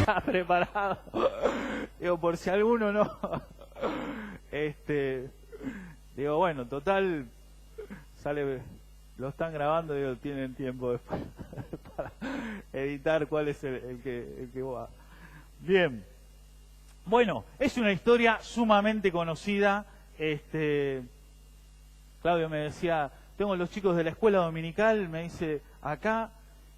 está preparado. Digo, por si alguno no. Digo, bueno, total, sale, lo están grabando, digo, tienen tiempo después para editar cuál es el que va. Bien. Bueno, es una historia sumamente conocida. Claudio me decía, tengo los chicos de la escuela dominical, me dice, acá.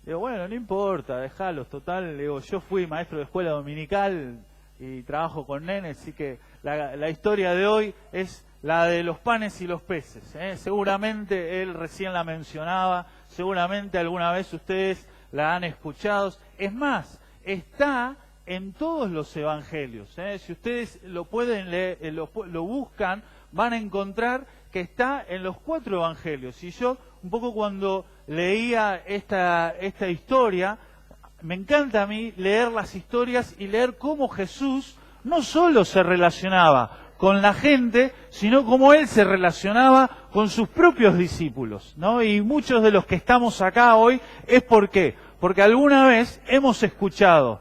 Digo, bueno, no importa, déjalos, total. Digo, yo fui maestro de escuela dominical y trabajo con nenes, así que la historia de hoy es la de los panes y los peces. Seguramente él recién la mencionaba, seguramente alguna vez ustedes la han escuchado. Es más, está en todos los evangelios. Si ustedes lo pueden leer, lo buscan, van a encontrar que está en los 4 evangelios. Y yo, un poco cuando leía esta historia, me encanta a mí leer las historias y leer cómo Jesús no solo se relacionaba con la gente, sino cómo Él se relacionaba con sus propios discípulos, ¿no? Y muchos de los que estamos acá hoy es porque alguna vez hemos escuchado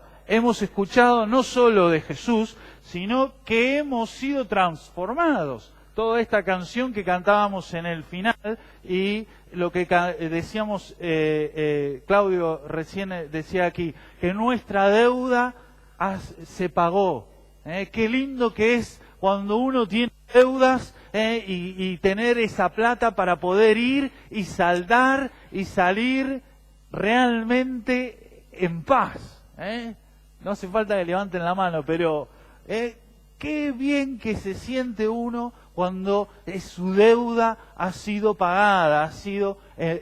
no solo de Jesús, sino que hemos sido transformados. Toda esta canción que cantábamos en el final y lo que decíamos, Claudio recién decía aquí, que nuestra deuda se pagó. Qué lindo que es cuando uno tiene deudas y tener esa plata para poder ir y saldar y salir realmente en paz. No hace falta que levanten la mano, pero qué bien que se siente uno cuando su deuda ha sido pagada,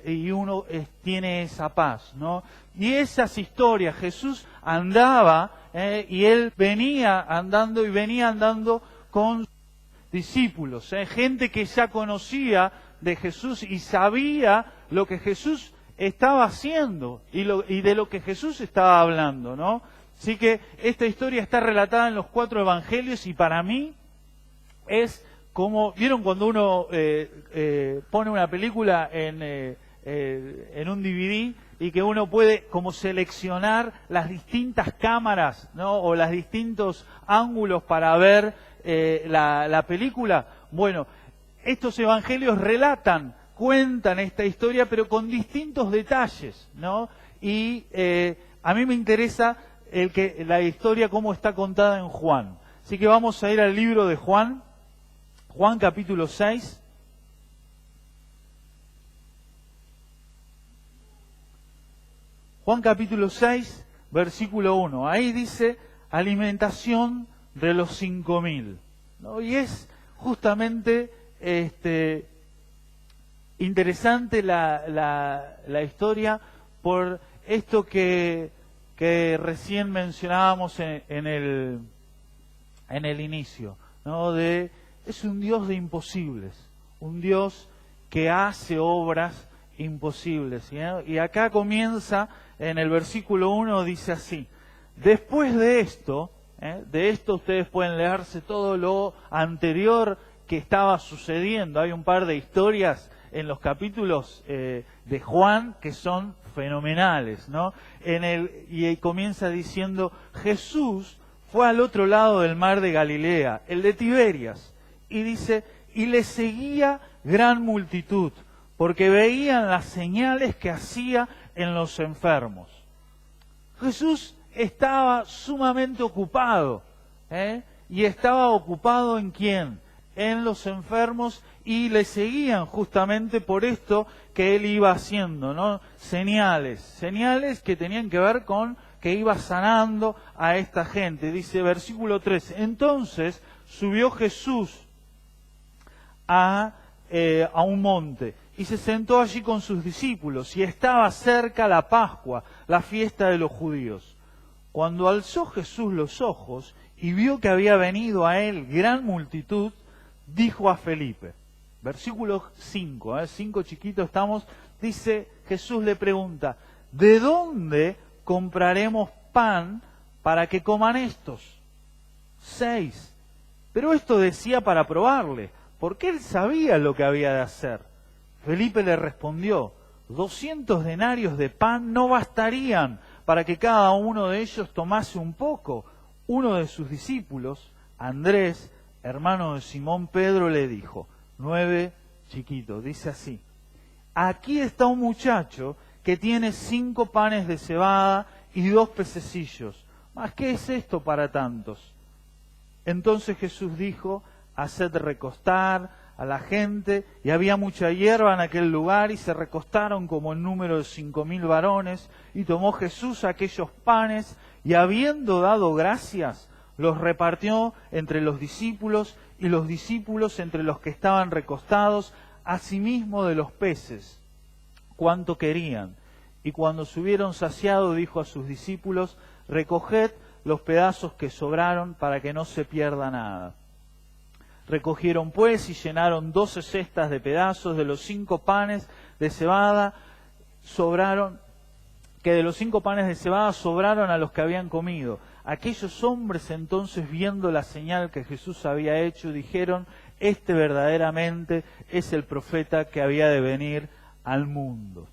y uno tiene esa paz, ¿no? Y esas historias, Jesús andaba y Él venía andando con discípulos, gente que ya conocía de Jesús y sabía lo que Jesús estaba haciendo y de lo que Jesús estaba hablando, ¿no? Así que esta historia está relatada en los 4 evangelios y para mí es como, ¿vieron cuando uno pone una película en un DVD y que uno puede como seleccionar las distintas cámaras, ¿no? O los distintos ángulos para ver la película? Bueno, estos evangelios cuentan esta historia, pero con distintos detalles, ¿no? Y a mí me interesa la historia cómo está contada en Juan. Así que vamos a ir al libro de Juan, Juan capítulo 6. Juan capítulo 6, versículo 1. Ahí dice, alimentación de los 5.000, ¿no? Y es justamente interesante la historia por esto que recién mencionábamos en el inicio, ¿no? Es un Dios de imposibles, un Dios que hace obras imposibles, ¿no? Y acá comienza, en el versículo 1 dice así, después de esto ustedes pueden leerse todo lo anterior que estaba sucediendo. Hay un par de historias en los capítulos de Juan que son fenomenales, ¿no? Y comienza diciendo, Jesús fue al otro lado del mar de Galilea, el de Tiberias, y dice, y le seguía gran multitud, porque veían las señales que hacía en los enfermos. Jesús estaba sumamente ocupado, y estaba ocupado ¿en quién? En los enfermos, y le seguían justamente por esto que él iba haciendo, ¿no? Señales que tenían que ver con que iba sanando a esta gente. Dice versículo 3, entonces subió Jesús a un monte y se sentó allí con sus discípulos, y estaba cerca la Pascua, la fiesta de los judíos. Cuando alzó Jesús los ojos y vio que había venido a él gran multitud, dijo a Felipe, versículo 5, 5 chiquito estamos, dice, Jesús le pregunta, ¿de dónde compraremos pan para que coman estos? 6. Pero esto decía para probarle, porque él sabía lo que había de hacer. Felipe le respondió, 200 denarios de pan no bastarían para que cada uno de ellos tomase un poco. Uno de sus discípulos, Andrés, hermano de Simón Pedro, le dijo, 9 chiquitos, dice así, aquí está un muchacho que tiene 5 panes de cebada y 2 pececillos. ¿Mas qué es esto para tantos? Entonces Jesús dijo, haced recostar a la gente, y había mucha hierba en aquel lugar, y se recostaron como en número de 5.000 varones, y tomó Jesús aquellos panes, y habiendo dado gracias, los repartió entre los discípulos, y los discípulos entre los que estaban recostados, asimismo de los peces, cuanto querían. Y cuando se hubieron saciado, dijo a sus discípulos, recoged los pedazos que sobraron para que no se pierda nada. Recogieron pues y llenaron 12 cestas de pedazos de los 5 panes de cebada, que de los 5 panes de cebada sobraron a los que habían comido. Aquellos hombres entonces, viendo la señal que Jesús había hecho, dijeron, este verdaderamente es el profeta que había de venir al mundo.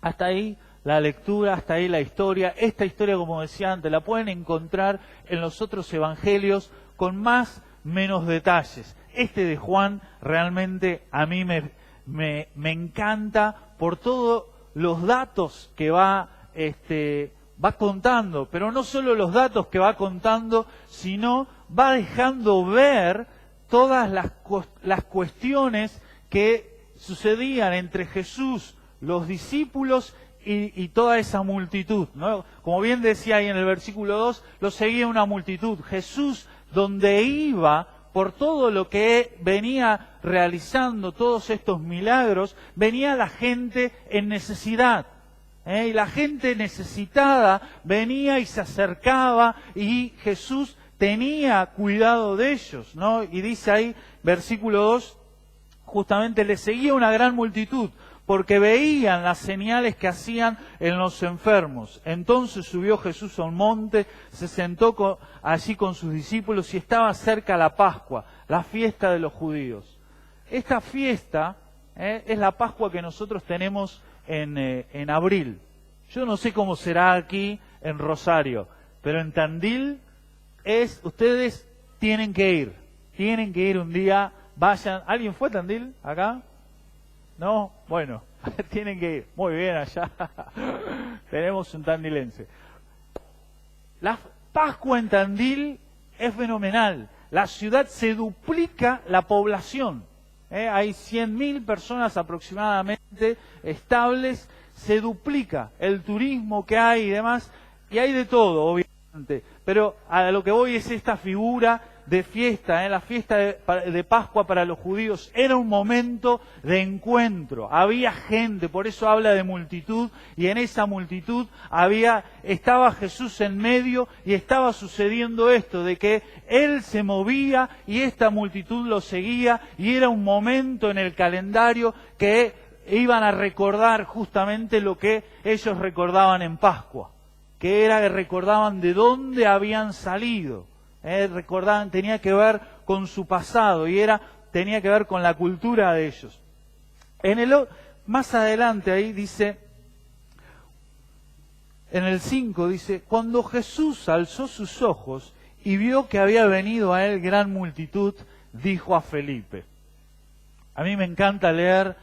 Hasta ahí la lectura, hasta ahí la historia. Esta historia, como decía antes, la pueden encontrar en los otros evangelios con menos detalles. Este de Juan realmente a mí me encanta por todos los datos que va contando, pero no solo los datos que va contando, sino va dejando ver todas las cuestiones que sucedían entre Jesús, los discípulos y toda esa multitud, ¿no? Como bien decía ahí en el versículo 2, lo seguía una multitud. Jesús, donde iba, por todo lo que venía realizando, todos estos milagros, venía la gente en necesidad. Y la gente necesitada venía y se acercaba, y Jesús tenía cuidado de ellos, ¿no? Y dice ahí, versículo 2, justamente le seguía una gran multitud, porque veían las señales que hacían en los enfermos. Entonces subió Jesús a un monte, se sentó allí con sus discípulos, y estaba cerca la Pascua, la fiesta de los judíos. Esta fiesta es la Pascua que nosotros tenemos en abril. Yo no sé cómo será aquí en Rosario, pero en Tandil ustedes tienen que ir un día, vayan. ¿Alguien fue a Tandil acá? ¿No? Bueno, tienen que ir. Muy bien allá. Tenemos un tandilense. La Pascua en Tandil es fenomenal. La ciudad se duplica la población. Hay 100.000 personas aproximadamente estables. Se duplica el turismo que hay y demás. Y hay de todo, obviamente. Pero a lo que voy es esta figura de fiesta, la fiesta de Pascua para los judíos era un momento de encuentro, había gente, por eso habla de multitud, y en esa multitud estaba Jesús en medio, y estaba sucediendo esto, de que Él se movía y esta multitud lo seguía, y era un momento en el calendario que iban a recordar justamente lo que ellos recordaban en Pascua, que recordaban de dónde habían salido. Recordaban, tenía que ver con su pasado y tenía que ver con la cultura de ellos. Más adelante ahí dice, en el 5 dice, cuando Jesús alzó sus ojos y vio que había venido a él gran multitud, dijo a Felipe. A mí me encanta leer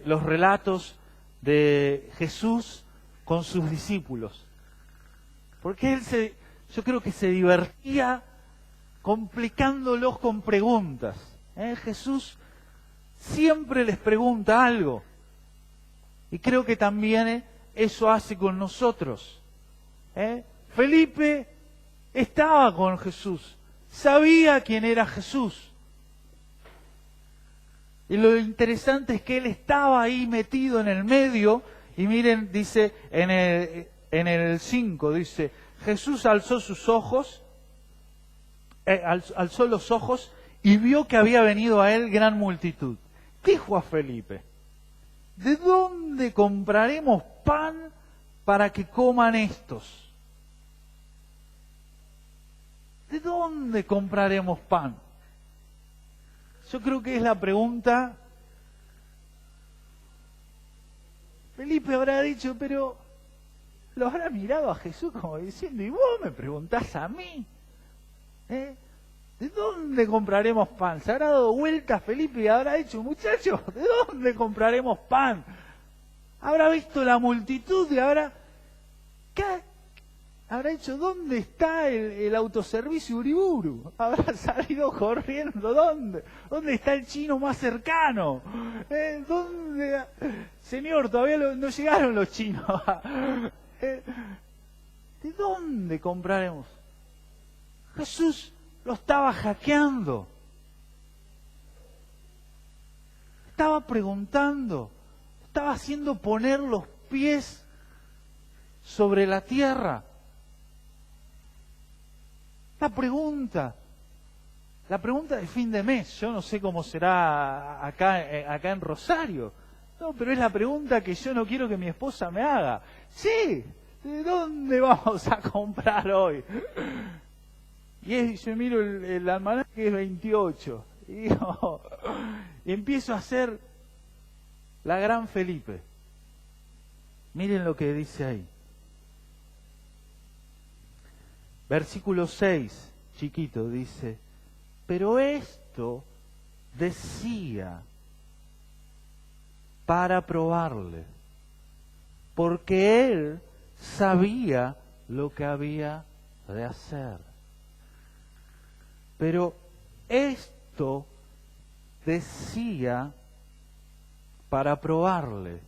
los relatos de Jesús con sus discípulos, porque yo creo que se divertía complicándolos con preguntas. Jesús siempre les pregunta algo. Y creo que también eso hace con nosotros. Felipe estaba con Jesús, sabía quién era Jesús. Y lo interesante es que él estaba ahí metido en el medio. Y miren, dice en el 5, dice, Jesús alzó sus ojos, alzó los ojos y vio que había venido a él gran multitud. Dijo a Felipe, ¿de dónde compraremos pan para que coman estos? ¿De dónde compraremos pan? Yo creo que es la pregunta. Felipe habrá dicho, pero lo habrá mirado a Jesús como diciendo, ¿y vos me preguntás a mí? ¿De dónde compraremos pan? Se habrá dado vuelta Felipe y habrá dicho, muchachos, ¿de dónde compraremos pan? Habrá visto la multitud y habrá dicho, ¿dónde está el autoservicio Uriburu? Habrá salido corriendo, ¿dónde está el chino más cercano? ¿Dónde? Señor, todavía no llegaron los chinos. ¿De dónde compraremos? Jesús lo estaba hackeando. Estaba preguntando. Estaba haciendo poner los pies sobre la tierra. La pregunta de fin de mes, yo no sé cómo será acá en Rosario, no, pero es la pregunta que yo no quiero que mi esposa me haga. Sí, ¿de dónde vamos a comprar hoy? Yo miro el almanaque que es 28, y digo, empiezo a hacer la gran Felipe. Miren lo que dice ahí. Versículo 6, chiquito, dice, pero esto decía para probarle, porque él sabía lo que había de hacer. Pero esto decía para probarle,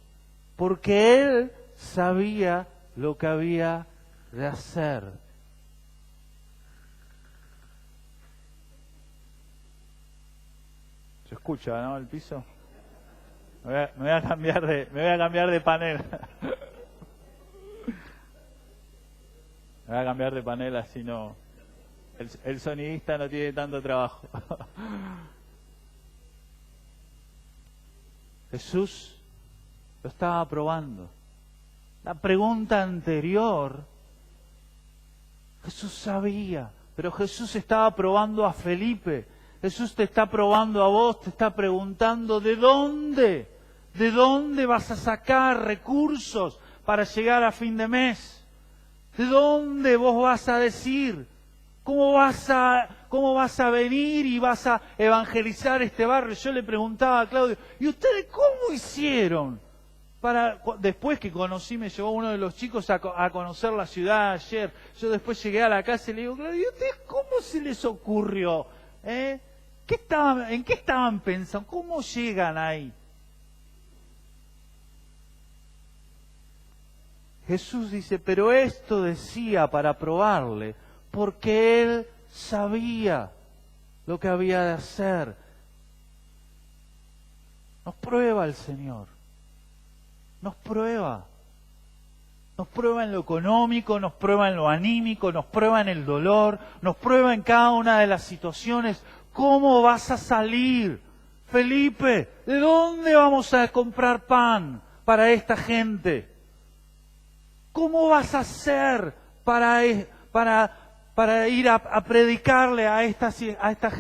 porque él sabía lo que había de hacer. ¿Se escucha, no, el piso? Me voy a cambiar de panel. Me voy a cambiar de panel, así no... El sonidista no tiene tanto trabajo. Jesús lo estaba probando. La pregunta anterior, Jesús sabía, pero Jesús estaba probando a Felipe. Jesús te está probando a vos, te está preguntando ¿de dónde? ¿De dónde vas a sacar recursos para llegar a fin de mes? ¿De dónde vos vas a decir? ¿Cómo vas a venir y vas a evangelizar este barrio? Yo le preguntaba a Claudio, ¿y ustedes cómo hicieron? Después que conocí, me llevó uno de los chicos a conocer la ciudad ayer. Yo después llegué a la casa y le digo, Claudio, ¿y ustedes cómo se les ocurrió? ¿En qué estaban pensando? ¿Cómo llegan ahí? Jesús dice, pero esto decía para probarle, porque él sabía lo que había de hacer. Nos prueba el Señor. Nos prueba. Nos prueba en lo económico, nos prueba en lo anímico, nos prueba en el dolor, nos prueba en cada una de las situaciones. ¿Cómo vas a salir? Felipe, ¿de dónde vamos a comprar pan para esta gente? ¿Cómo vas a hacer para ir a predicarle a esta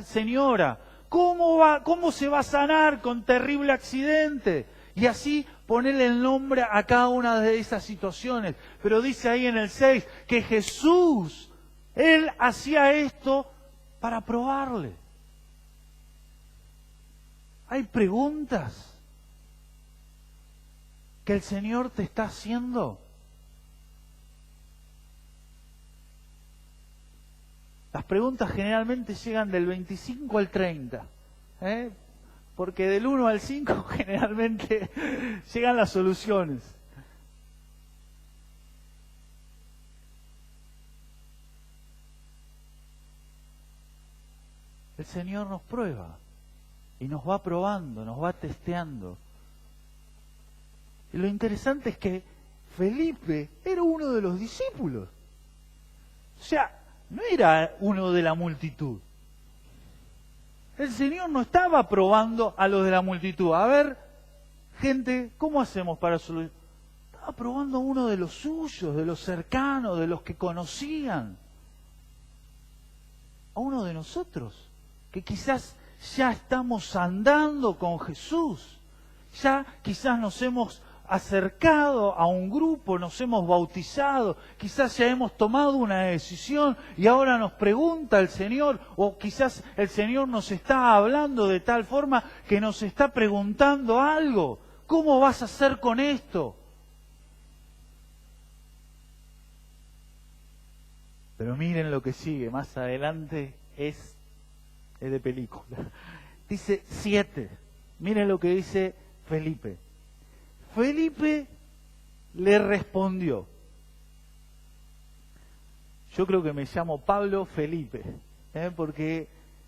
señora? ¿Cómo se va a sanar con terrible accidente? Y así ponerle el nombre a cada una de esas situaciones. Pero dice ahí en el 6 que Jesús, Él hacía esto para probarle. Hay preguntas que el Señor te está haciendo. Las preguntas generalmente llegan del 25 al 30, porque del 1 al 5 generalmente llegan las soluciones. El Señor nos prueba y nos va probando, nos va testeando. Y lo interesante es que Felipe era uno de los discípulos. O sea, no era uno de la multitud. El Señor no estaba probando a los de la multitud. A ver, gente, ¿cómo hacemos para solucionar? Estaba probando a uno de los suyos, de los cercanos, de los que conocían. A uno de nosotros, que quizás ya estamos andando con Jesús. Ya quizás nos hemos acercado a un grupo, nos hemos bautizado, quizás ya hemos tomado una decisión y ahora nos pregunta el Señor, o quizás el Señor nos está hablando de tal forma que nos está preguntando algo. ¿Cómo vas a hacer con esto? Pero miren lo que sigue, más adelante es de película. Dice 7. Miren lo que dice Felipe. Felipe le respondió. Yo creo que me llamo Pablo Felipe, porque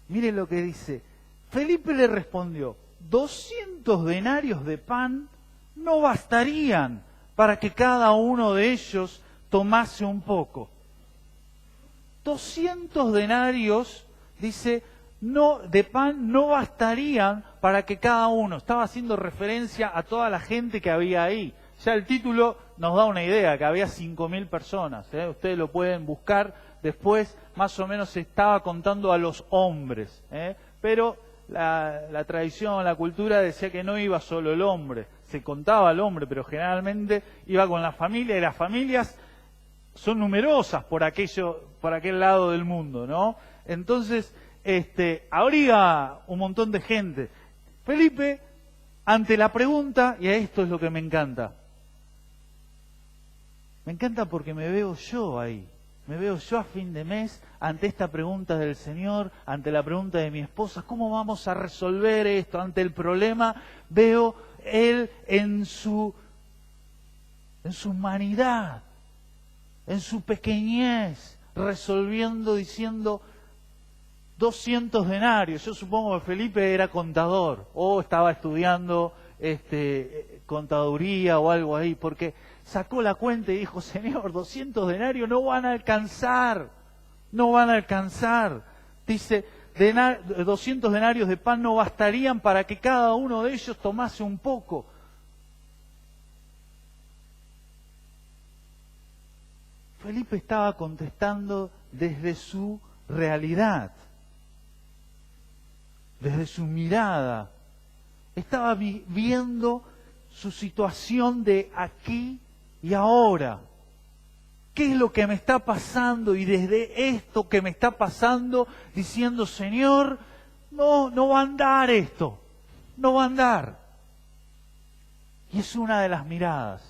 miren lo que dice. Felipe le respondió, 200 denarios de pan no bastarían para que cada uno de ellos tomase un poco. 200 denarios, dice, de pan no bastarían para que cada uno. Estaba haciendo referencia a toda la gente que había ahí. Ya el título nos da una idea, que había 5.000 personas. Ustedes lo pueden buscar después, más o menos se estaba contando a los hombres. Pero la tradición, la cultura decía que no iba solo el hombre. Se contaba al hombre, pero generalmente iba con la familia, y las familias son numerosas por aquel lado del mundo, ¿no? Entonces, habría un montón de gente. Felipe, ante la pregunta, y a esto es lo que me encanta porque me veo yo ahí, me veo yo a fin de mes ante esta pregunta del Señor, ante la pregunta de mi esposa, ¿cómo vamos a resolver esto? Ante el problema, veo Él en su humanidad, en su pequeñez, resolviendo, diciendo 200 denarios. Yo supongo que Felipe era contador o estaba estudiando contaduría o algo ahí, porque sacó la cuenta y dijo, Señor, 200 denarios no van a alcanzar, no van a alcanzar. Dice, 200 denarios de pan no bastarían para que cada uno de ellos tomase un poco. Felipe estaba contestando desde su realidad, desde su mirada. Estaba viendo su situación de aquí y ahora. ¿Qué es lo que me está pasando? Y desde esto que me está pasando, diciendo, Señor, no va a andar esto, no va a andar. Y es una de las miradas.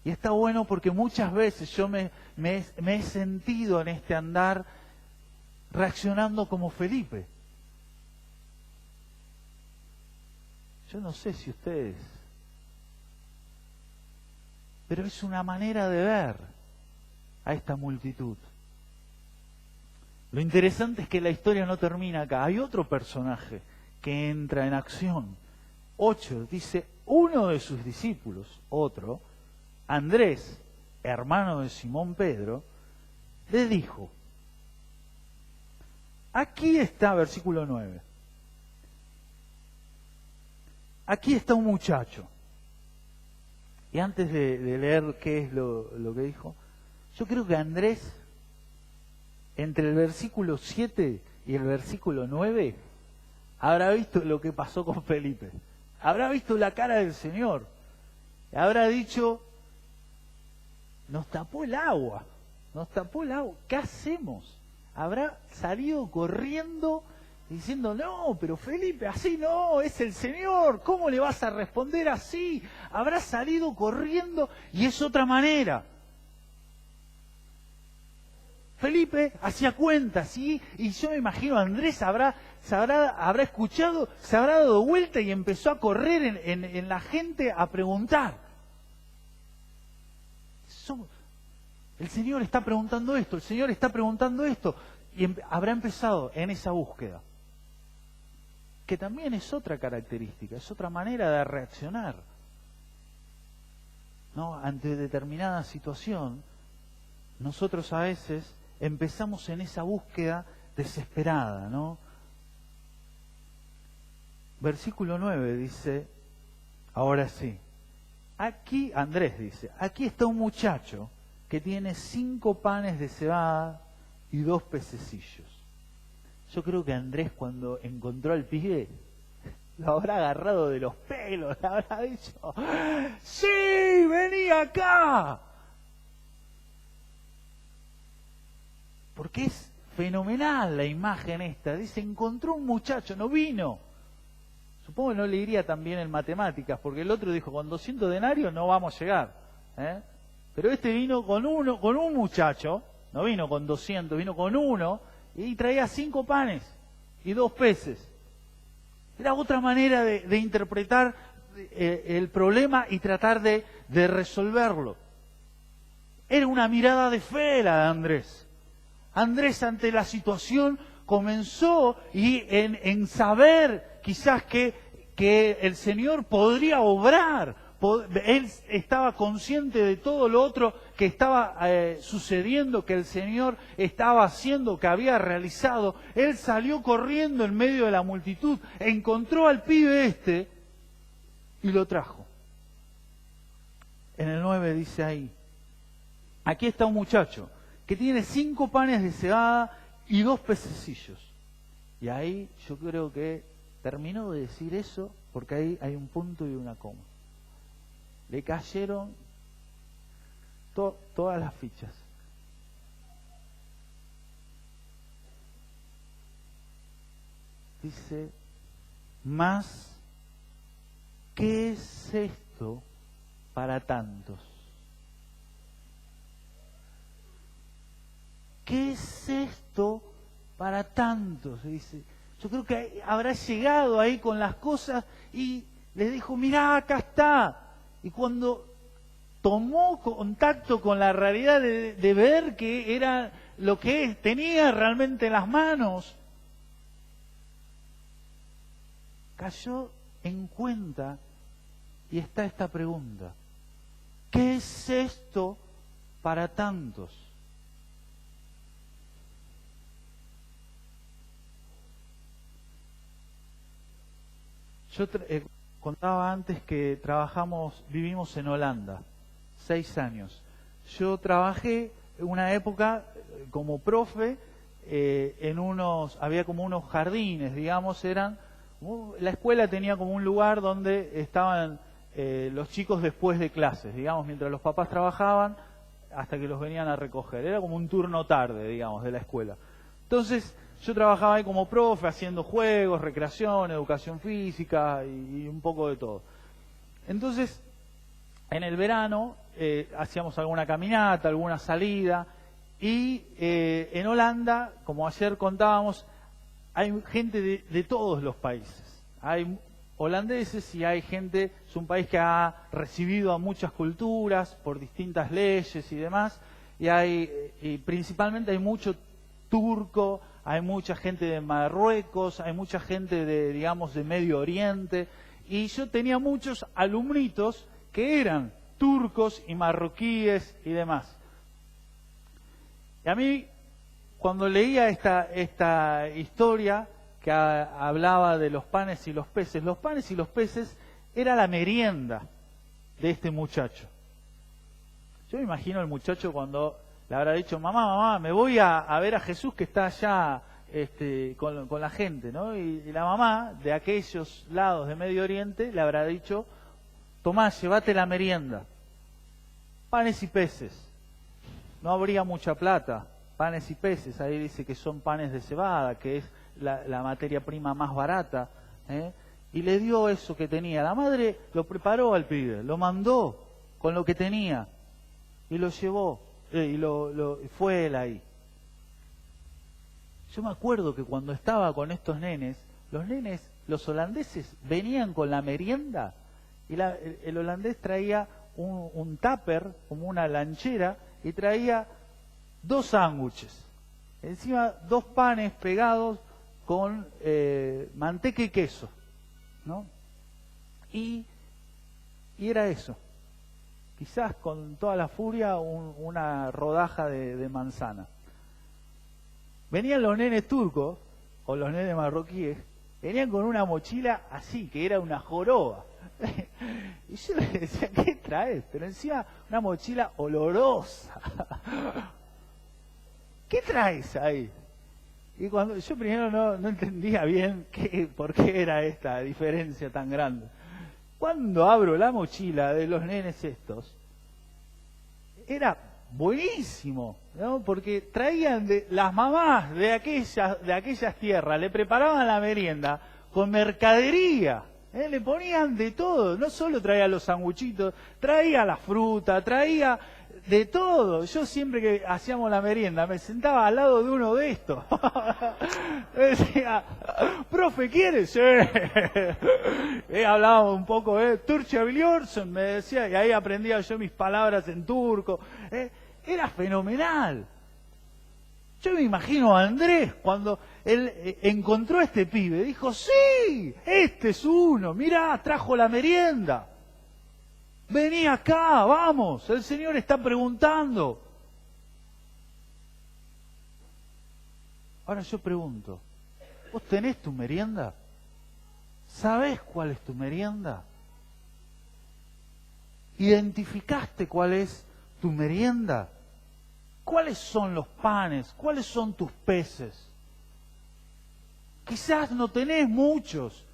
Y está bueno porque muchas veces yo me he sentido en este andar reaccionando como Felipe. Yo no sé si ustedes, pero es una manera de ver a esta multitud. Lo interesante es que la historia no termina acá. Hay otro personaje que entra en acción. 8, dice, uno de sus discípulos, otro, Andrés, hermano de Simón Pedro, le dijo, aquí está, versículo 9, aquí está un muchacho. Y antes de leer qué es lo que dijo, yo creo que Andrés, entre el versículo 7 y el versículo 9, habrá visto lo que pasó con Felipe. Habrá visto la cara del Señor. Habrá dicho, nos tapó el agua, ¿qué hacemos? Habrá salido corriendo diciendo, no, pero Felipe, así no, es el Señor, ¿cómo le vas a responder así? Habrá salido corriendo y es otra manera. Felipe hacía cuentas, ¿sí? Y yo me imagino, Andrés habrá escuchado, se habrá dado vuelta y empezó a correr en la gente a preguntar. El Señor está preguntando esto, el Señor está preguntando esto. Y habrá empezado en esa búsqueda. Que también es otra característica, es otra manera de reaccionar, ¿no? Ante determinada situación, nosotros a veces empezamos en esa búsqueda desesperada, ¿no? Versículo 9 dice, ahora sí, aquí, Andrés dice, aquí está un muchacho que tiene 5 panes de cebada y 2 pececillos. Yo creo que Andrés, cuando encontró al pibe, lo habrá agarrado de los pelos, le habrá dicho, ¡sí, vení acá! Porque es fenomenal la imagen esta. Dice, encontró un muchacho, no vino. Supongo que no le iría tan bien en matemáticas, porque el otro dijo, con 200 denarios no vamos a llegar. Pero este vino con un muchacho, no vino con 200, vino con uno, y traía 5 panes y 2 peces. Era otra manera de interpretar el problema y tratar de resolverlo. Era una mirada de fe la de Andrés. Andrés, ante la situación, comenzó en saber quizás que el Señor podría obrar. Él estaba consciente de todo lo otro que estaba sucediendo, que el Señor estaba haciendo, que había realizado. Él salió corriendo en medio de la multitud, encontró al pibe y lo trajo. En el 9 dice ahí, aquí está un muchacho que tiene 5 panes de cebada y 2 pececillos. Y ahí yo creo que terminó de decir eso, porque ahí hay un punto y una coma. Le cayeron todas las fichas. Dice, ¿más qué es esto para tantos? ¿Qué es esto para tantos? Dice, yo creo que habrá llegado ahí con las cosas y les dijo, mirá, acá está. Y cuando tomó contacto con la realidad de ver que era lo que tenía realmente en las manos, cayó en cuenta y está esta pregunta. ¿Qué es esto para tantos? Yo contaba antes que vivimos en Holanda, 6 años. Yo trabajé una época como profe había como unos jardines, digamos, la escuela tenía como un lugar donde estaban los chicos después de clases, digamos, mientras los papás trabajaban, hasta que los venían a recoger. Era como un turno tarde, digamos, de la escuela. Entonces, yo trabajaba ahí como profe, haciendo juegos, recreación, educación física y un poco de todo. Entonces, en el verano hacíamos alguna caminata, alguna salida, y en Holanda, como ayer contábamos, hay gente de todos los países. Hay holandeses y hay gente, es un país que ha recibido a muchas culturas por distintas leyes y demás, y principalmente hay mucho turco, hay mucha gente de Marruecos, hay mucha gente de Medio Oriente, y yo tenía muchos alumnitos que eran turcos y marroquíes y demás. Y a mí, cuando leía esta historia que hablaba de los panes y los peces era la merienda de este muchacho. Yo me imagino el muchacho cuando le habrá dicho, mamá, me voy a ver a Jesús que está allá con la gente, ¿no? Y la mamá de aquellos lados de Medio Oriente le habrá dicho, tomá, llévate la merienda. Panes y peces. No habría mucha plata. Panes y peces, ahí dice que son panes de cebada, que es la materia prima más barata. Y le dio eso que tenía. La madre lo preparó al pibe, lo mandó con lo que tenía y lo llevó. Y fue él ahí. Yo me acuerdo que cuando estaba con estos nenes, los holandeses venían con la merienda y el holandés traía un tupper, como una lanchera, y traía 2 sándwiches. Encima 2 panes pegados con manteca y queso, ¿no? Y era eso. Quizás con toda la furia una rodaja de manzana. Venían los nenes turcos, o los nenes marroquíes, venían con una mochila así, que era una joroba. Y yo les decía, ¿qué traes? Pero encima una mochila olorosa. ¿Qué traes ahí? Y cuando yo primero no entendía bien por qué era esta diferencia tan grande. Cuando abro la mochila de los nenes estos, era buenísimo, ¿no? Porque traían las mamás de aquellas tierras, le preparaban la merienda con mercadería, le ponían de todo, no solo traía los sanguchitos, traía la fruta, traía de todo. Yo siempre que hacíamos la merienda me sentaba al lado de uno de estos. Me decía, profe, ¿quieres? Sí. Hablábamos un poco, Turcia Biliorson, me decía, y ahí aprendía yo mis palabras en turco. Era fenomenal. Yo me imagino a Andrés cuando él encontró a este pibe, dijo, sí, este es uno, mirá, trajo la merienda. Vení acá, vamos, el Señor está preguntando. Ahora yo pregunto, ¿vos tenés tu merienda? ¿Sabés cuál es tu merienda? ¿Identificaste cuál es tu merienda? ¿Cuáles son los panes? ¿Cuáles son tus peces? Quizás no tenés muchos,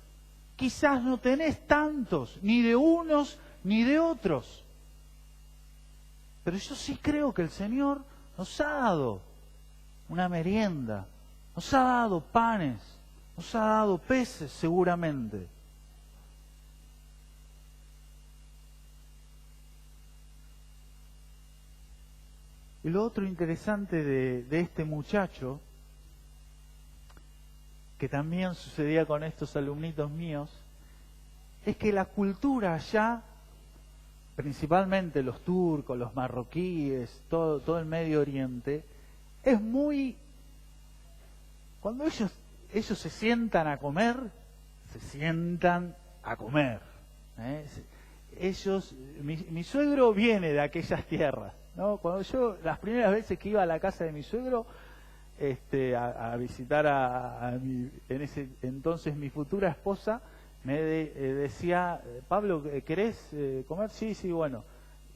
quizás no tenés tantos, ni de unos ni de otros. Pero yo sí creo que el Señor nos ha dado una merienda, nos ha dado panes, nos ha dado peces seguramente. Y lo otro interesante de este muchacho, que también sucedía con estos alumnitos míos, es que la cultura allá, principalmente los turcos, los marroquíes, todo el Medio Oriente, es muy... Cuando ellos se sientan a comer, se sientan a comer. Mi suegro viene de aquellas tierras, ¿no? Cuando yo, las primeras veces que iba a la casa de mi suegro, a visitar en ese entonces mi futura esposa, me decía, Pablo, ¿querés comer? Sí, bueno.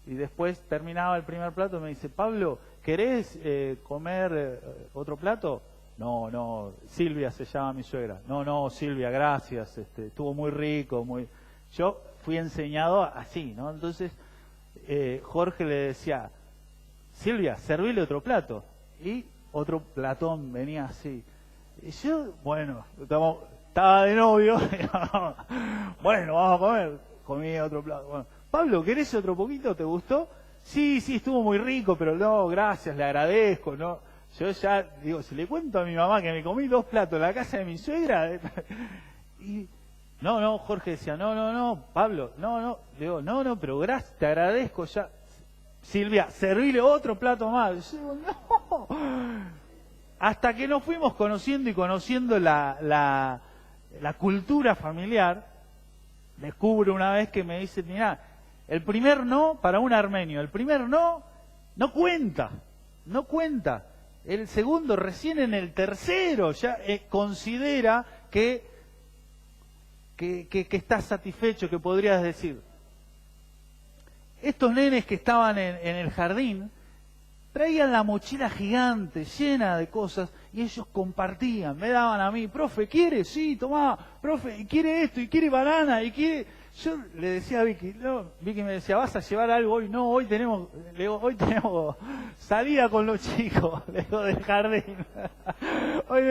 Y después terminaba el primer plato y me dice, Pablo, ¿querés comer otro plato? No, Silvia se llama mi suegra. No, Silvia, gracias, estuvo muy rico, Yo fui enseñado así, ¿no? Entonces Jorge le decía, Silvia, servile otro plato. Y otro platón venía así. Y yo, bueno, estaba de novio, bueno, vamos a comer. Comí otro plato. Bueno, Pablo, ¿querés otro poquito? ¿Te gustó? Sí, estuvo muy rico, pero no, gracias, le agradezco, ¿no? Yo ya, digo, si le cuento a mi mamá que me comí 2 platos en la casa de mi suegra, y no, Jorge decía, no, Pablo, digo, no, pero gracias, te agradezco ya. Silvia, servile otro plato más. Y yo digo, no. Hasta que nos fuimos conociendo y conociendo la cultura familiar, descubro una vez que me dice, mirá, el primer no, para un armenio, el primer no cuenta. El segundo, recién en el tercero, ya considera que estás satisfecho, que podrías decir. Estos nenes que estaban en el jardín, traían la mochila gigante, llena de cosas, y ellos compartían, me daban a mí, profe, ¿quiere? Sí, tomá, profe, y quiere esto, y quiere banana, y quiere... Yo le decía a Vicky, Vicky me decía, ¿vas a llevar algo hoy? No, hoy tenemos salida con los chicos, le digo, del jardín. Hoy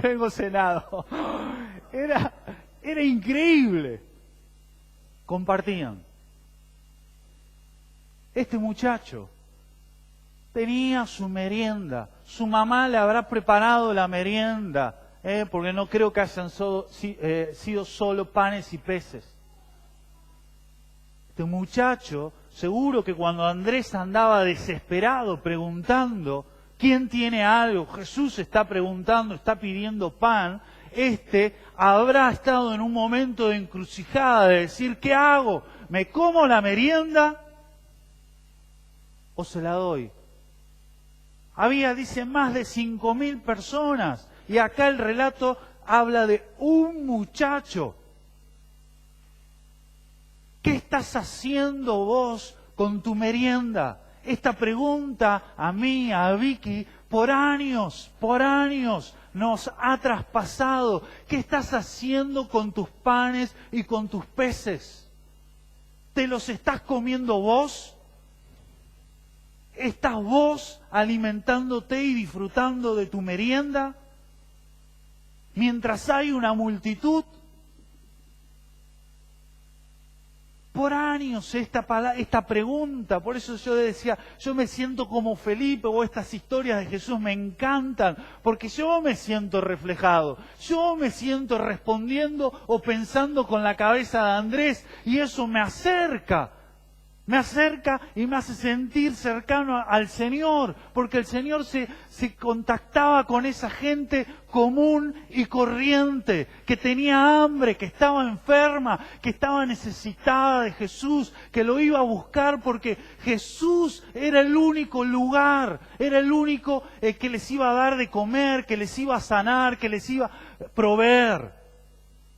vengo cenado. Era increíble. Compartían. Este muchacho tenía su merienda, su mamá le habrá preparado la merienda, porque no creo que hayan sido solo panes y peces. Este muchacho, seguro que cuando Andrés andaba desesperado preguntando, ¿quién tiene algo? Jesús está preguntando, está pidiendo pan, habrá estado en un momento de encrucijada, de decir, ¿qué hago? ¿Me como la merienda o se la doy? Había, dice, más de 5.000 personas. Y acá el relato habla de un muchacho. ¿Qué estás haciendo vos con tu merienda? Esta pregunta a mí, a Vicky, por años nos ha traspasado. ¿Qué estás haciendo con tus panes y con tus peces? ¿Te los estás comiendo vos? ¿Estás vos alimentándote y disfrutando de tu merienda? Mientras hay una multitud. Por años esta pregunta, por eso yo decía, yo me siento como Felipe, o estas historias de Jesús me encantan, porque yo me siento reflejado, yo me siento respondiendo o pensando con la cabeza de Andrés, y eso me acerca y me hace sentir cercano al Señor, porque el Señor se contactaba con esa gente común y corriente, que tenía hambre, que estaba enferma, que estaba necesitada de Jesús, que lo iba a buscar porque Jesús era el único lugar, era el único que les iba a dar de comer, que les iba a sanar, que les iba a proveer.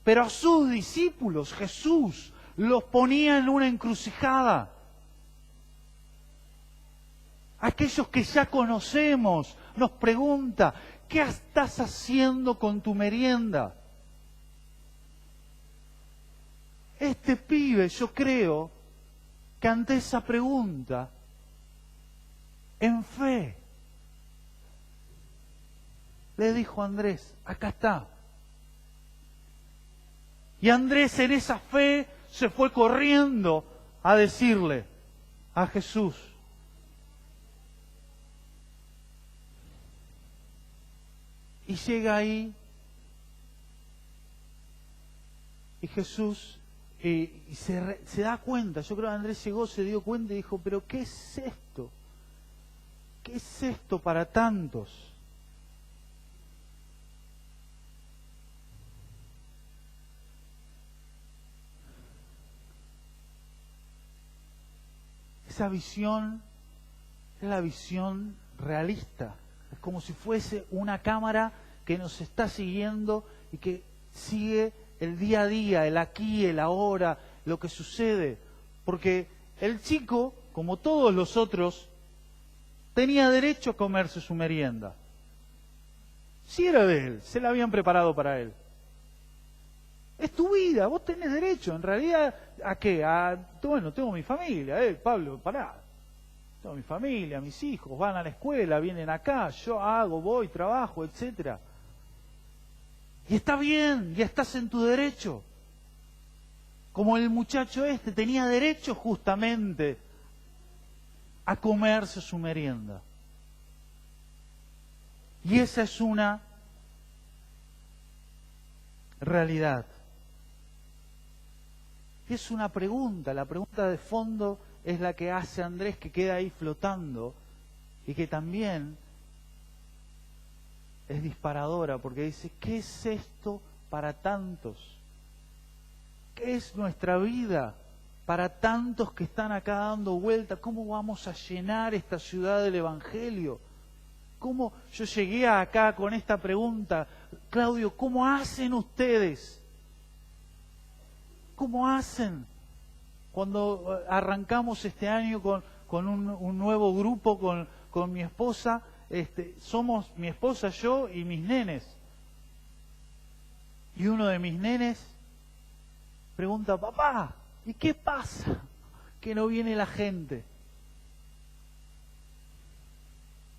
Pero a sus discípulos Jesús los ponía en una encrucijada. Aquellos que ya conocemos, nos pregunta, ¿qué estás haciendo con tu merienda? Este pibe, yo creo, que ante esa pregunta, en fe, le dijo a Andrés, acá está. Y Andrés en esa fe se fue corriendo a decirle a Jesús. Y llega ahí, y Jesús se da cuenta, yo creo que Andrés llegó, se dio cuenta y dijo, pero ¿qué es esto? ¿Qué es esto para tantos? Esa visión es la visión realista. Es como si fuese una cámara que nos está siguiendo y que sigue el día a día, el aquí, el ahora, lo que sucede. Porque el chico, como todos los otros, tenía derecho a comerse su merienda. Si era de él, se la habían preparado para él. Es tu vida, vos tenés derecho. En realidad, ¿a qué? Bueno, tengo mi familia, Pablo, pará. Tengo mi familia, mis hijos, van a la escuela, vienen acá, yo voy, trabajo, etcétera. Y está bien, ya estás en tu derecho. Como el muchacho tenía derecho justamente a comerse su merienda. Y esa es una realidad. Y es una pregunta, la pregunta de fondo es la que hace Andrés, que queda ahí flotando y que también es disparadora, porque dice, ¿qué es esto para tantos? ¿Qué es nuestra vida para tantos que están acá dando vuelta? ¿Cómo vamos a llenar esta ciudad del Evangelio? ¿Cómo? Yo llegué acá con esta pregunta, Claudio, ¿cómo hacen ustedes? ¿Cómo hacen? Cuando arrancamos este año con un nuevo grupo con mi esposa, somos mi esposa, yo y mis nenes. Y uno de mis nenes pregunta, papá, ¿y qué pasa que no viene la gente?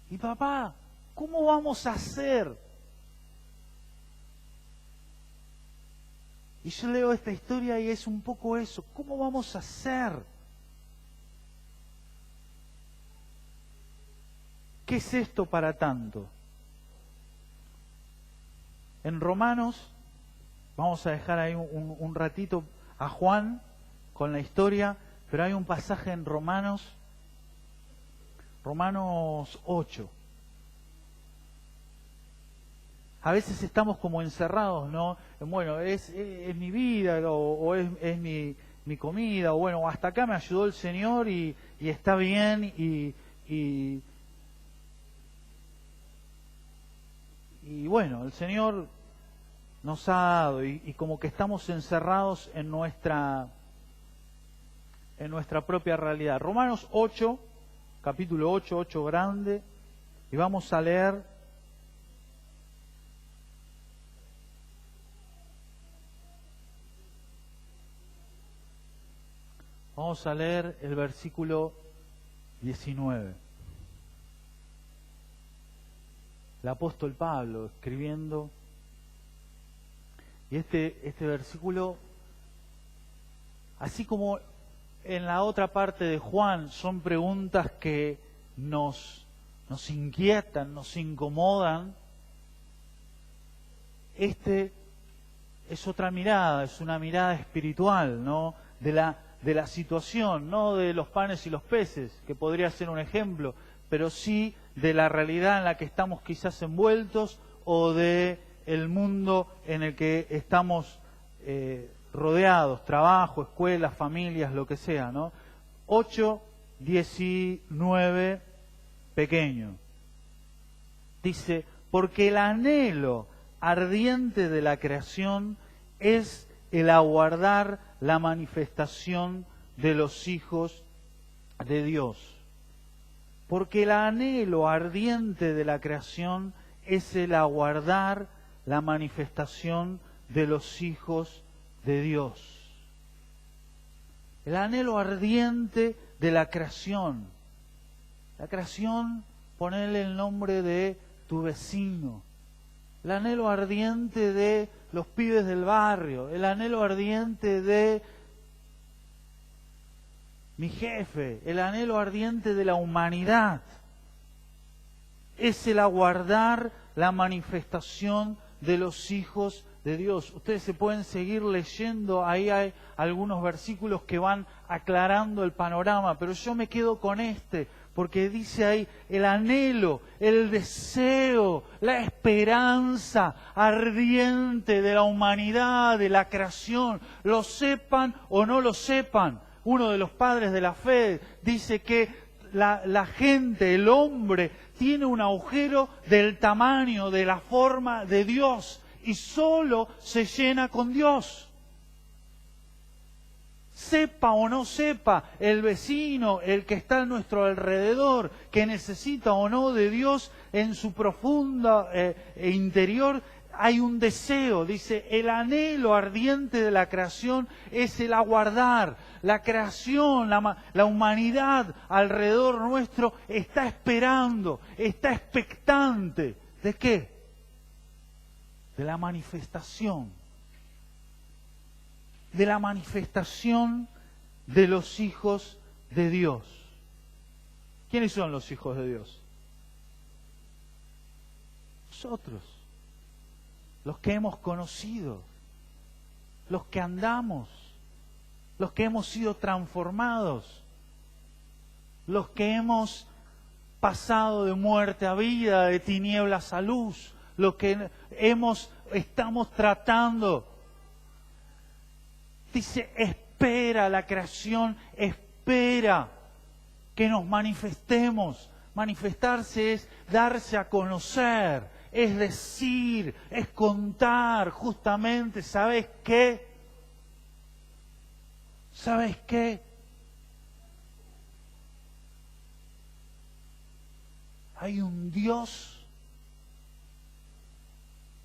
Y papá, ¿cómo vamos a hacer? Y yo leo esta historia y es un poco eso. ¿Cómo vamos a hacer? ¿Qué es esto para tanto? En Romanos, vamos a dejar ahí un ratito a Juan con la historia, pero hay un pasaje en Romanos 8. A veces estamos como encerrados, ¿no? Bueno, es mi vida o es mi comida, o bueno, hasta acá me ayudó el Señor y está bien y bueno, el Señor nos ha dado y como que estamos encerrados en nuestra propia realidad. Romanos 8, capítulo 8 grande, y vamos a leer vamos a leer el versículo 19. El apóstol Pablo escribiendo, y este versículo, así como en la otra parte de Juan, son preguntas que nos inquietan, nos incomodan. Este es otra mirada, es una mirada espiritual, ¿no? De la situación, no de los panes y los peces, que podría ser un ejemplo, pero sí de la realidad en la que estamos quizás envueltos o de el mundo en el que estamos rodeados, trabajo, escuelas, familias, lo que sea, ¿no? 8:19, pequeño. Dice, porque el anhelo ardiente de la creación es el aguardar la manifestación de los hijos de Dios. Porque el anhelo ardiente de la creación es el aguardar la manifestación de los hijos de Dios. El anhelo ardiente de la creación. La creación, ponele el nombre de tu vecino. El anhelo ardiente de los pibes del barrio. El anhelo ardiente de mi jefe. El anhelo ardiente de la humanidad. Es el aguardar la manifestación de los hijos de Dios. Ustedes se pueden seguir leyendo, ahí hay algunos versículos que van aclarando el panorama, pero yo me quedo con este, porque dice ahí el anhelo, el deseo, la esperanza ardiente de la humanidad, de la creación, lo sepan o no lo sepan. Uno de los padres de la fe dice que la gente, el hombre, tiene un agujero del tamaño, de la forma de Dios y solo se llena con Dios. Sepa o no sepa el vecino, el que está a nuestro alrededor, que necesita o no de Dios, en su profunda interior hay un deseo. Dice, el anhelo ardiente de la creación es el aguardar. La creación, la humanidad alrededor nuestro está esperando, está expectante. ¿De qué? De la manifestación. De la manifestación de los hijos de Dios. ¿Quiénes son los hijos de Dios? Nosotros. Los que hemos conocido. Los que andamos. Los que hemos sido transformados. Los que hemos pasado de muerte a vida, de tinieblas a luz. Los que estamos tratando. Dice, espera la creación, espera que nos manifestemos. Manifestarse es darse a conocer, es decir, es contar justamente, ¿sabes qué? ¿Sabes qué? Hay un Dios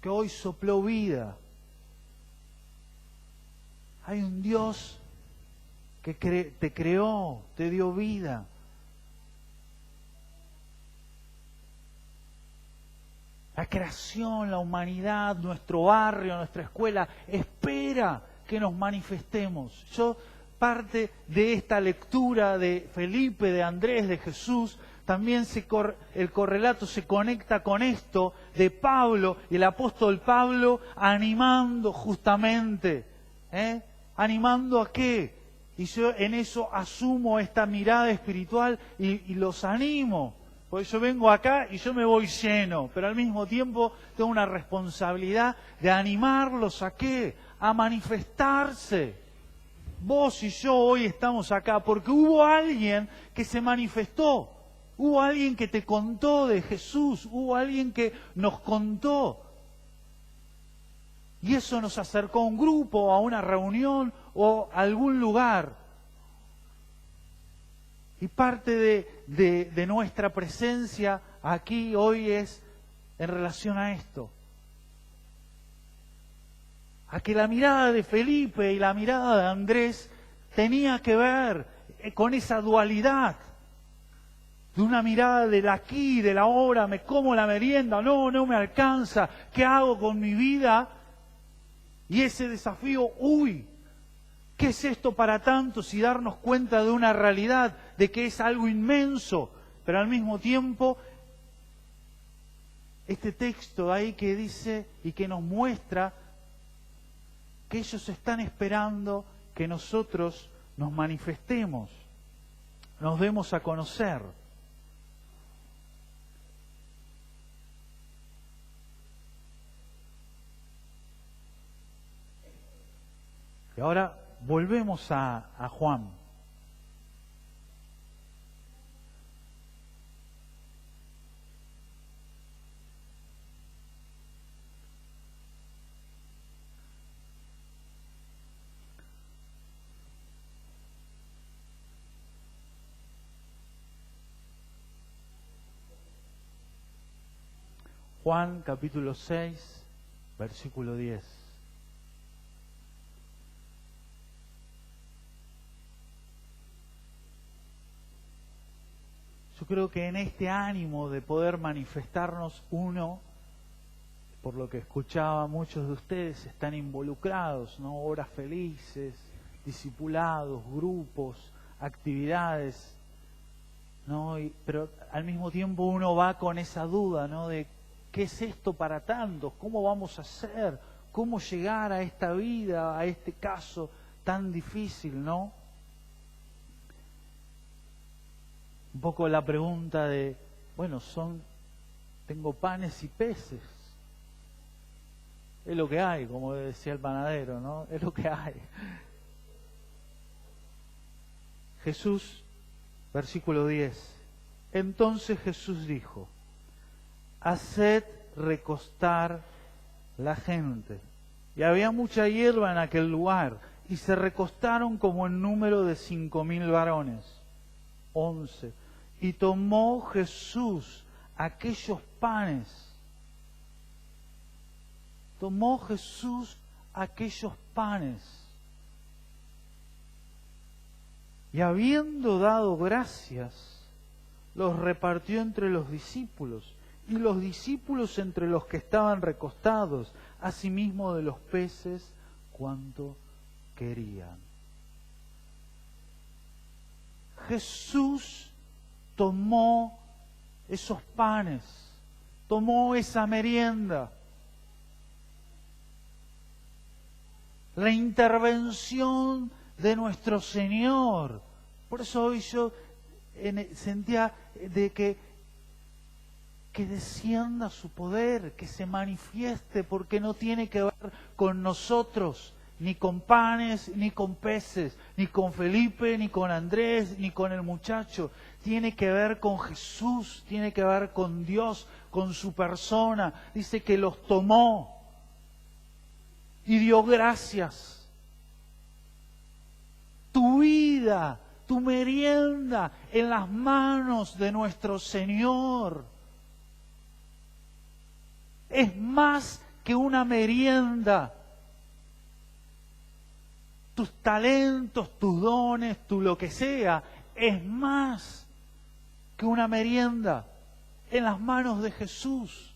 que hoy sopló vida. Hay un Dios que te creó, te dio vida. La creación, la humanidad, nuestro barrio, nuestra escuela, espera que nos manifestemos. Parte de esta lectura de Felipe, de Andrés, de Jesús, también el correlato se conecta con esto de Pablo, y el apóstol Pablo animando justamente, ¿animando a qué? Y yo en eso asumo esta mirada espiritual y los animo. Porque yo vengo acá y yo me voy lleno, pero al mismo tiempo tengo una responsabilidad de animarlos a qué? A manifestarse. Vos y yo hoy estamos acá porque hubo alguien que se manifestó. Hubo alguien que te contó de Jesús. Hubo alguien que nos contó. Y eso nos acercó a un grupo, a una reunión o a algún lugar. Y parte de nuestra presencia aquí hoy es en relación a esto. A que la mirada de Felipe y la mirada de Andrés tenía que ver con esa dualidad de una mirada del aquí, de la ahora, me como la merienda, no me alcanza, ¿qué hago con mi vida? Y ese desafío, ¿qué es esto para tantos? Y darnos cuenta de una realidad, de que es algo inmenso, pero al mismo tiempo, este texto ahí que dice y que nos muestra que ellos están esperando que nosotros nos manifestemos, nos demos a conocer. Y ahora volvemos a Juan. Juan capítulo 6, versículo 10. Yo creo que en este ánimo de poder manifestarnos uno, por lo que escuchaba, muchos de ustedes están involucrados, ¿no? Horas felices, discipulados, grupos, actividades, ¿no? Pero al mismo tiempo uno va con esa duda, ¿no? De ¿qué es esto para tantos? ¿Cómo vamos a hacer? ¿Cómo llegar a esta vida, a este caso tan difícil, ¿no? Un poco la pregunta de, bueno, tengo panes y peces. Es lo que hay, como decía el panadero, ¿no? Es lo que hay. Jesús, versículo 10. Entonces Jesús dijo: haced recostar la gente. Y había mucha hierba en aquel lugar, y se recostaron como en número de 5,000 varones. 11. Y tomó Jesús aquellos panes. Tomó Jesús aquellos panes. Y habiendo dado gracias, los repartió entre los discípulos, y los discípulos entre los que estaban recostados, asimismo de los peces cuanto querían. Jesús tomó esos panes, tomó esa merienda. La intervención de nuestro Señor. Por eso hoy yo sentía de que descienda su poder, que se manifieste, porque no tiene que ver con nosotros, ni con panes, ni con peces, ni con Felipe, ni con Andrés, ni con el muchacho. Tiene que ver con Jesús, tiene que ver con Dios, con su persona. Dice que los tomó y dio gracias. Tu vida, tu merienda en las manos de nuestro Señor. Es más que una merienda. Tus talentos, tus dones, tu lo que sea, es más que una merienda en las manos de Jesús.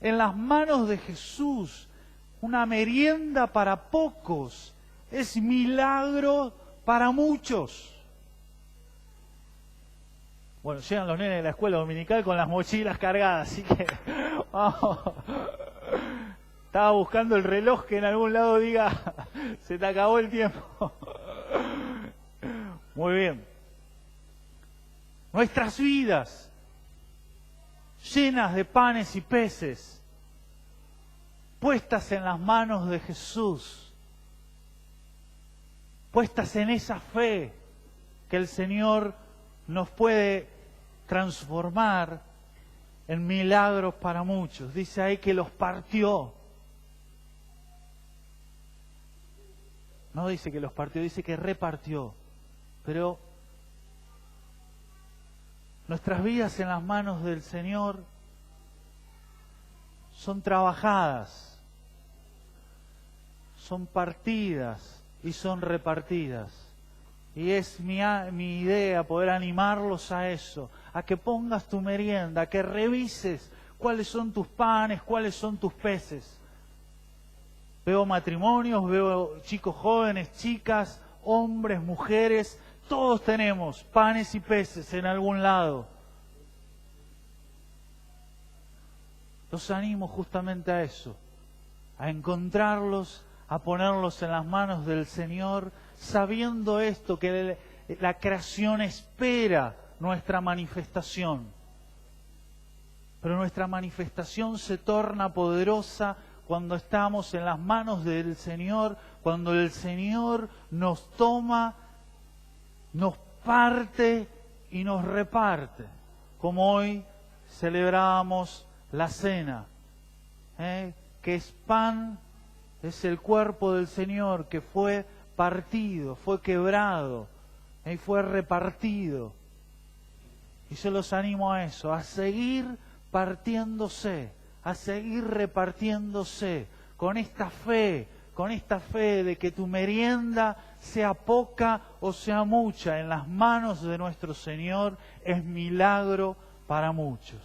En las manos de Jesús, una merienda para pocos es milagro para muchos. Bueno, llegan los nenes de la escuela dominical con las mochilas cargadas, así que vamos. Estaba buscando el reloj que en algún lado diga, se te acabó el tiempo. Muy bien. Nuestras vidas llenas de panes y peces, puestas en las manos de Jesús, puestas en esa fe que el Señor nos puede transformar en milagros para muchos. Dice ahí que los partió. No dice que los partió, dice que repartió. Pero nuestras vidas en las manos del Señor son trabajadas, son partidas y son repartidas. Y es mi idea poder animarlos a eso, a que pongas tu merienda, a que revises cuáles son tus panes, cuáles son tus peces. Veo matrimonios, veo chicos jóvenes, chicas, hombres, mujeres, todos tenemos panes y peces en algún lado. Los animo justamente a eso, a encontrarlos, a ponerlos en las manos del Señor, sabiendo esto, que la creación espera nuestra manifestación. Pero nuestra manifestación se torna poderosa cuando estamos en las manos del Señor, cuando el Señor nos toma, nos parte y nos reparte, como hoy celebrábamos la cena, que es pan, es el cuerpo del Señor que fue partido, fue quebrado y fue repartido. Y yo los animo a eso, a seguir partiéndose, a seguir repartiéndose con esta fe de que tu merienda, sea poca o sea mucha, en las manos de nuestro Señor es milagro para muchos.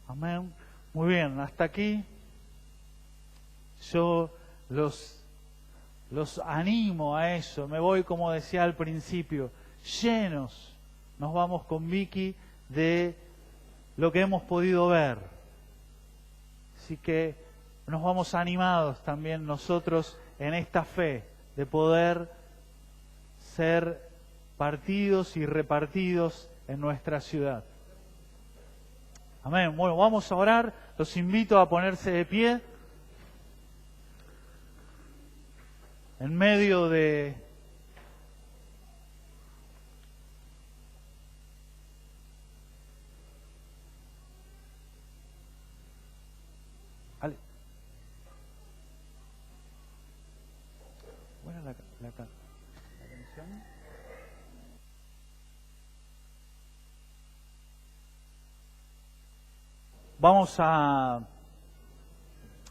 Amén. Muy bien, hasta aquí yo los animo a eso. Me voy, como decía al principio, llenos. Nos vamos con Vicky de lo que hemos podido ver. Así que nos vamos animados también nosotros en esta fe de poder ser partidos y repartidos en nuestra ciudad. Amén. Bueno, vamos a orar. Los invito a ponerse de pie. En medio de buena la canción. Vamos a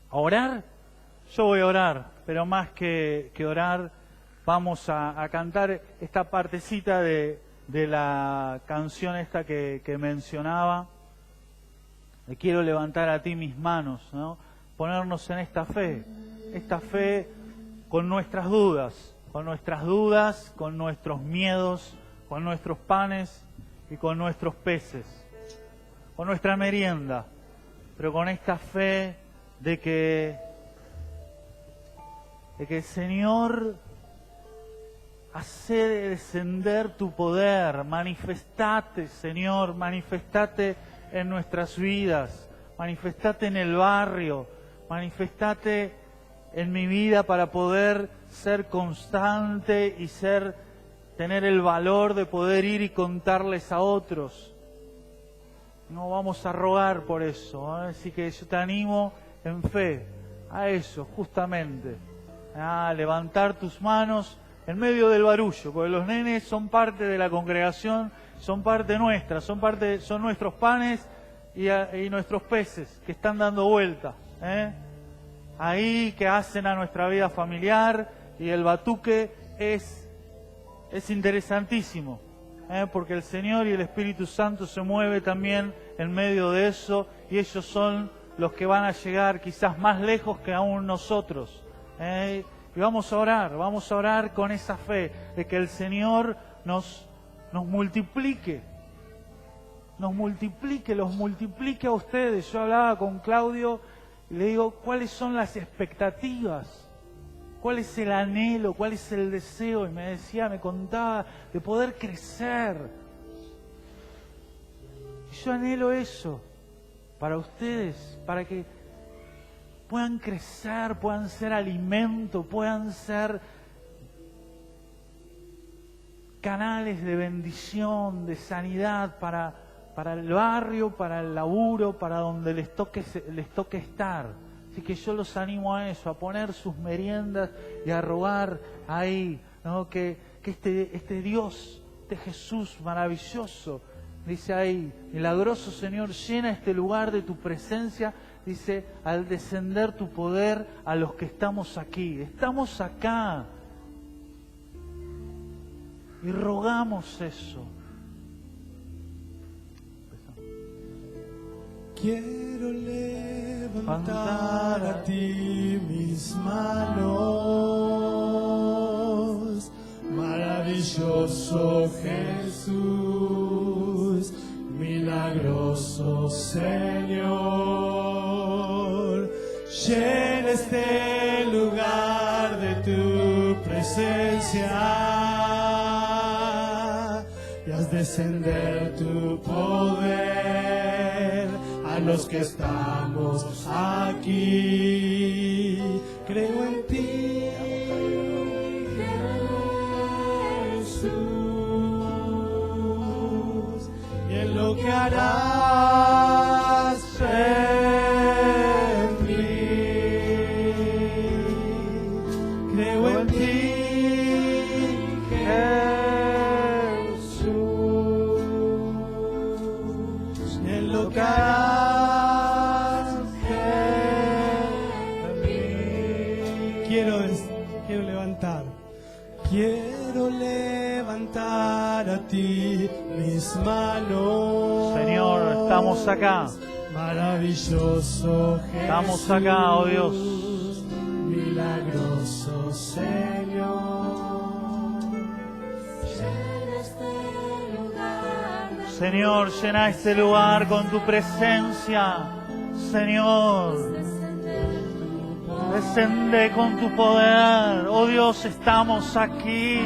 orar. Yo voy a orar, pero más que orar, vamos a cantar esta partecita de la canción esta que mencionaba. Le quiero levantar a ti mis manos, ¿no? Ponernos en esta fe con nuestras dudas, con nuestros miedos, con nuestros panes y con nuestros peces, con nuestra merienda, pero con esta fe de que el Señor hace descender tu poder. Manifestate, Señor, manifestate en nuestras vidas, manifestate en el barrio, manifestate en mi vida para poder ser constante y tener el valor de poder ir y contarles a otros. No vamos a rogar por eso, así que yo te animo en fe a eso, justamente, a levantar tus manos en medio del barullo, porque los nenes son parte de la congregación, son parte nuestra, son nuestros panes y nuestros peces que están dando vuelta, ahí, que hacen a nuestra vida familiar, y el batuque es interesantísimo, porque el Señor y el Espíritu Santo se mueve también en medio de eso, y ellos son los que van a llegar quizás más lejos que aún nosotros. Y vamos a orar con esa fe de que el Señor nos multiplique, los multiplique a ustedes. Yo hablaba con Claudio y le digo, ¿cuáles son las expectativas? ¿Cuál es el anhelo? ¿Cuál es el deseo? Y me contaba de poder crecer. Y yo anhelo eso para ustedes, para que puedan crecer, puedan ser alimento, puedan ser canales de bendición, de sanidad para el barrio, para el laburo, para donde les toque estar. Así que yo los animo a eso, a poner sus meriendas y a rogar ahí, ¿no? Que este Dios, este Jesús maravilloso, dice ahí, milagroso Señor, llena este lugar de tu presencia. Dice, al descender tu poder a los que estamos aquí. Estamos acá. Y rogamos eso. Quiero levantar a ti mis manos, maravilloso Jesús, milagroso Señor. Llena este lugar de tu presencia y haz descender tu poder a los que estamos aquí. Creo en ti, Jesús, y en lo que harás en mí. Creo en ti, Jesús, y en lo que harás en mí. Quiero levantar a ti mis manos. Señor, estamos acá. Maravilloso Jesús. Estamos acá, oh Dios. Milagroso Señor. Señor, llena este lugar con tu presencia. Señor, descende con tu poder. Oh Dios, estamos aquí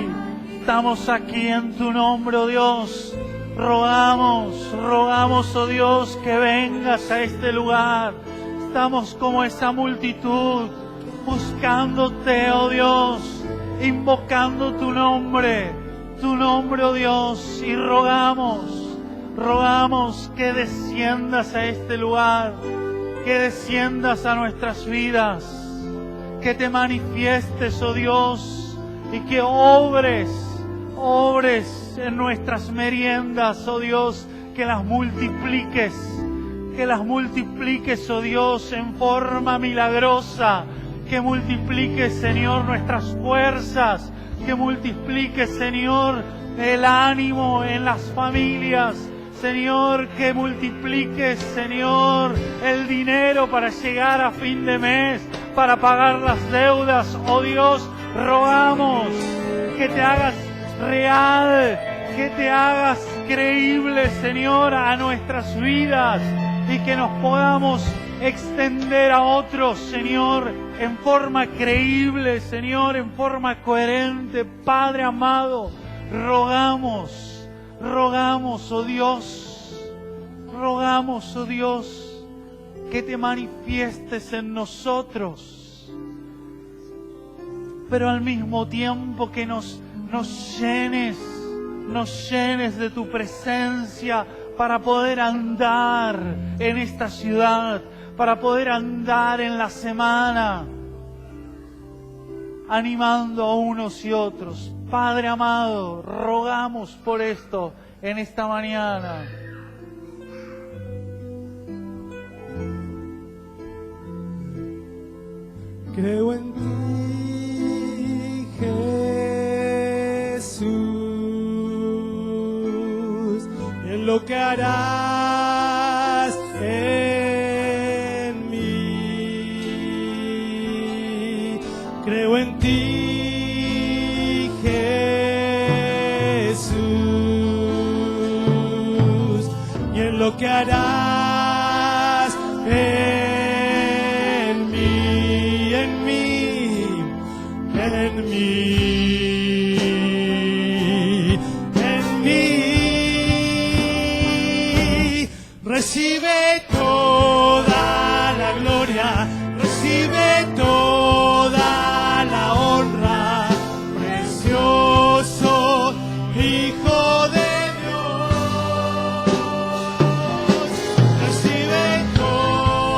en tu nombre, oh Dios. Rogamos, oh Dios, que vengas a este lugar. Estamos como esa multitud, buscándote, oh Dios, invocando tu nombre, oh Dios, y rogamos que desciendas a este lugar, que desciendas a nuestras vidas, que te manifiestes, oh Dios, y que obres en nuestras meriendas, oh Dios, que las multipliques, oh Dios, en forma milagrosa, que multipliques, Señor, nuestras fuerzas, que multipliques, Señor, el ánimo en las familias, Señor, que multipliques, Señor, el dinero para llegar a fin de mes, para pagar las deudas, oh Dios, rogamos que te hagas real, que te hagas creíble, Señor, a nuestras vidas y que nos podamos extender a otros, Señor, en forma creíble, Señor, en forma coherente. Padre amado, rogamos, oh Dios, que te manifiestes en nosotros, pero al mismo tiempo que nos llenes de tu presencia para poder andar en esta ciudad, para poder andar en la semana, animando a unos y otros. Padre amado, rogamos por esto en esta mañana. Creo en ti, Jesús, en lo que harás en mí. Creo en ti, Jesús, y en lo que harás en mí, en mí, en mí, en mí. Recibe toda la gloria, recibe toda la honra, precioso Hijo de Dios. Recibe toda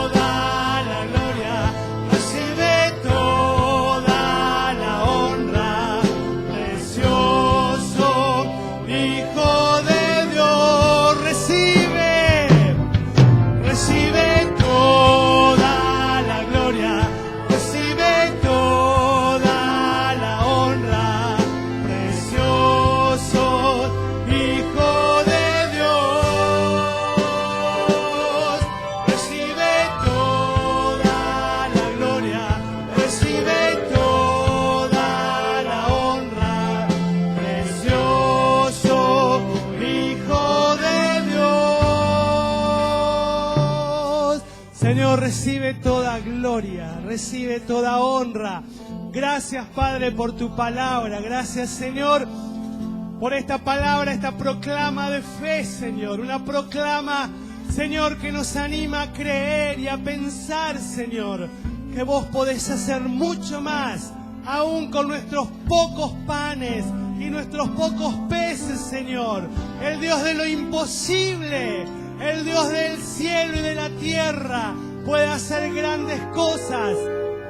recibe toda gloria, recibe toda honra. Gracias, Padre, por tu palabra. Gracias, Señor, por esta palabra, esta proclama de fe, Señor. Una proclama, Señor, que nos anima a creer y a pensar, Señor, que vos podés hacer mucho más, aún con nuestros pocos panes y nuestros pocos peces, Señor. El Dios de lo imposible, el Dios del cielo y de la tierra, puede hacer grandes cosas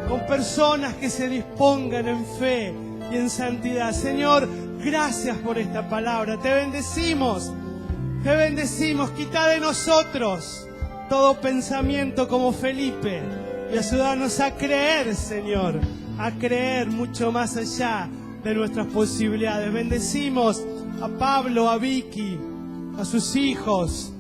con personas que se dispongan en fe y en santidad. Señor, gracias por esta palabra. Te bendecimos, te bendecimos. Quita de nosotros todo pensamiento como Felipe y ayúdanos a creer, Señor, a creer mucho más allá de nuestras posibilidades. Bendecimos a Pablo, a Vicky, a sus hijos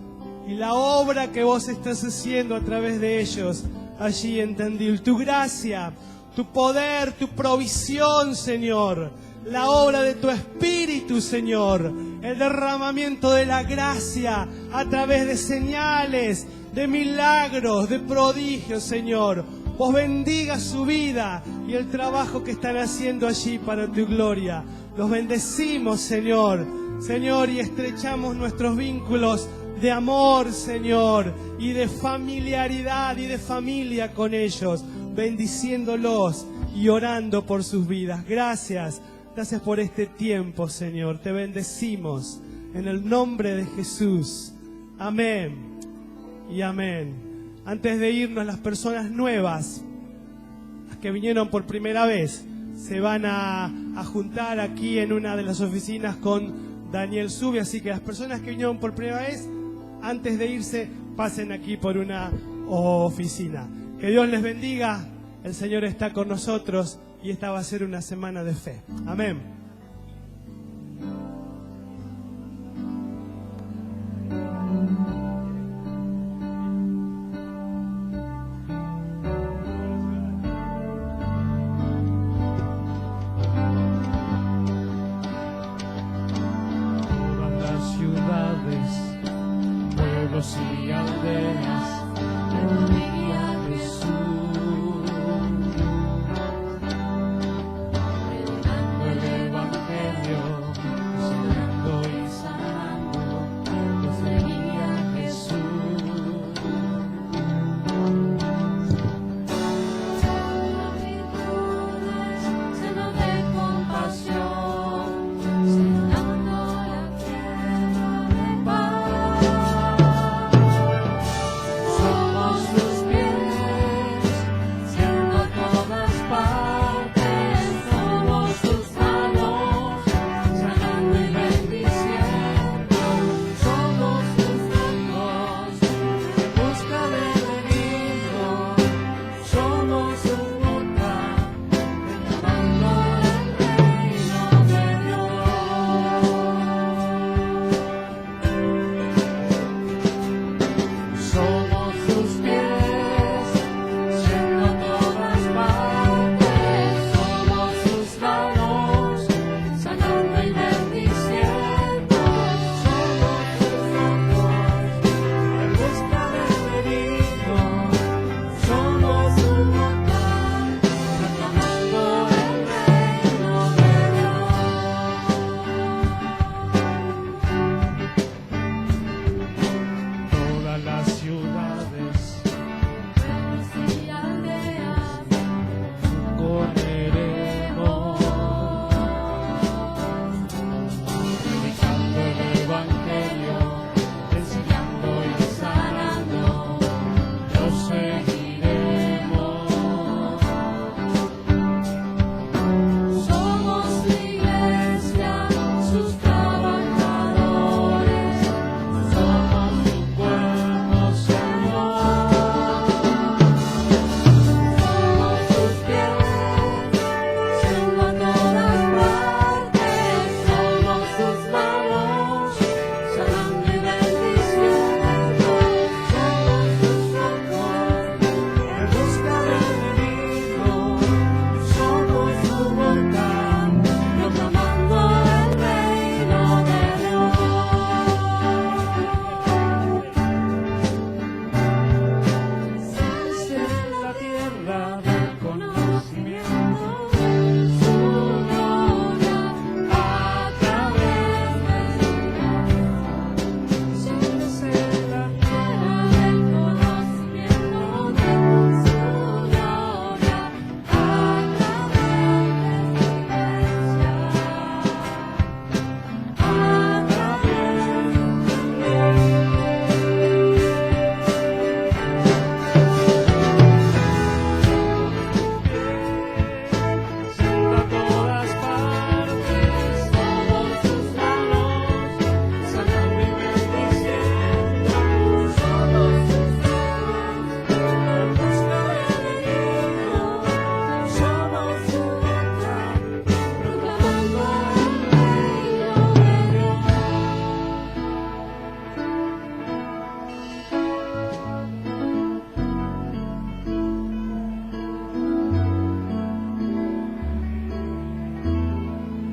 y la obra que vos estás haciendo a través de ellos allí en Tandil. Tu gracia, tu poder, tu provisión, Señor, la obra de tu Espíritu, Señor, el derramamiento de la gracia a través de señales, de milagros, de prodigios, Señor. Vos bendiga su vida y el trabajo que están haciendo allí para tu gloria. Los bendecimos, Señor, Señor, y estrechamos nuestros vínculos de amor, Señor, y de familiaridad y de familia con ellos, bendiciéndolos y orando por sus vidas. Gracias, gracias por este tiempo, Señor. Te bendecimos en el nombre de Jesús. Amén y amén. Antes de irnos, las personas nuevas, las que vinieron por primera vez, se van a juntar aquí en una de las oficinas con Daniel Subi. Así que las personas que vinieron por primera vez, antes de irse, pasen aquí por una oficina. Que Dios les bendiga. El Señor está con nosotros y esta va a ser una semana de fe. Amén. Todas las ciudades, pueblos y aldeas,